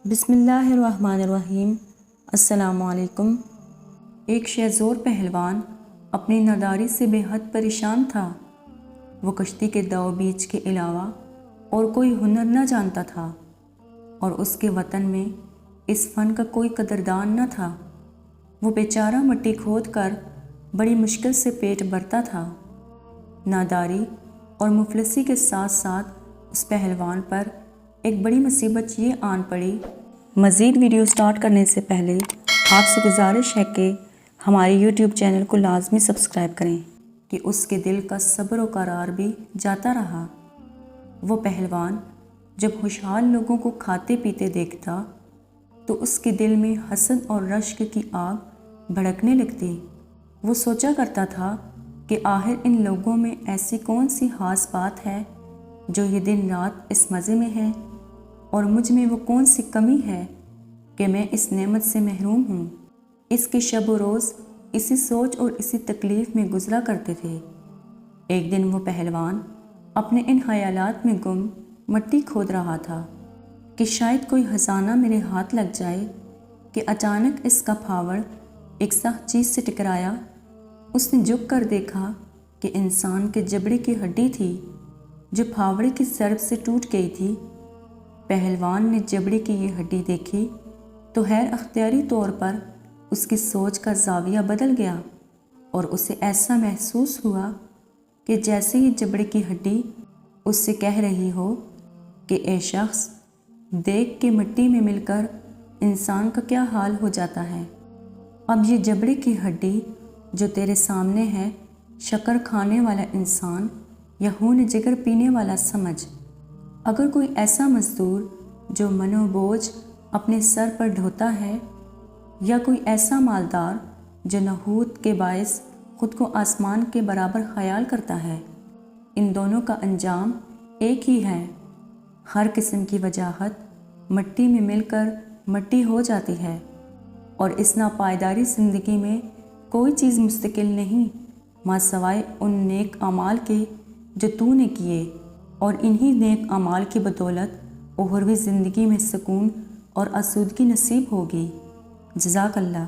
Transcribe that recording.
بسم اللہ الرحمن الرحیم۔ السلام علیکم۔ ایک شہزور پہلوان اپنی ناداری سے بے حد پریشان تھا۔ وہ کشتی کے دو بیچ کے علاوہ اور کوئی ہنر نہ جانتا تھا اور اس کے وطن میں اس فن کا کوئی قدردان نہ تھا۔ وہ بیچارہ مٹی کھود کر بڑی مشکل سے پیٹ بھرتا تھا۔ ناداری اور مفلسی کے ساتھ ساتھ اس پہلوان پر ایک بڑی مصیبت یہ آن پڑی۔ مزید ویڈیو سٹارٹ کرنے سے پہلے آپ سے گزارش ہے کہ ہمارے یوٹیوب چینل کو لازمی سبسکرائب کریں کہ اس کے دل کا صبر و قرار بھی جاتا رہا۔ وہ پہلوان جب خوشحال لوگوں کو کھاتے پیتے دیکھتا تو اس کے دل میں حسد اور رشک کی آگ بھڑکنے لگتی۔ وہ سوچا کرتا تھا کہ آخر ان لوگوں میں ایسی کون سی خاص بات ہے جو یہ دن رات اس مزے میں ہے، اور مجھ میں وہ کون سی کمی ہے کہ میں اس نعمت سے محروم ہوں۔ اس کے شب و روز اسی سوچ اور اسی تکلیف میں گزرا کرتے تھے۔ ایک دن وہ پہلوان اپنے ان خیالات میں گم مٹی کھود رہا تھا کہ شاید کوئی خزانہ میرے ہاتھ لگ جائے کہ اچانک اس کا پھاوڑ ایک سخت چیز سے ٹکرایا۔ اس نے جھک کر دیکھا کہ انسان کے جبڑے کی ہڈی تھی جو پھاوڑے کی ضرب سے ٹوٹ گئی تھی۔ پہلوان نے جبڑے کی یہ ہڈی دیکھی تو غیر اختیاری طور پر اس کی سوچ کا زاویہ بدل گیا اور اسے ایسا محسوس ہوا کہ جیسے یہ جبڑے کی ہڈی اس سے کہہ رہی ہو کہ اے شخص، دیکھ کے مٹی میں مل کر انسان کا کیا حال ہو جاتا ہے۔ اب یہ جبڑے کی ہڈی جو تیرے سامنے ہے، شکر کھانے والا انسان یا خون جگر پینے والا سمجھ۔ اگر کوئی ایسا مزدور جو منو بوجھ اپنے سر پر ڈھوتا ہے، یا کوئی ایسا مالدار جو نحوست کے باعث خود کو آسمان کے برابر خیال کرتا ہے، ان دونوں کا انجام ایک ہی ہے۔ ہر قسم کی وجاہت مٹی میں مل کر مٹی ہو جاتی ہے، اور اس ناپائیداری زندگی میں کوئی چیز مستقل نہیں ماں سوائے ان نیک اعمال کے جو تو نے کیے، اور انہی نیک اعمال کی بدولت اخروی زندگی میں سکون اور آسودگی نصیب ہوگی۔ جزاک اللہ۔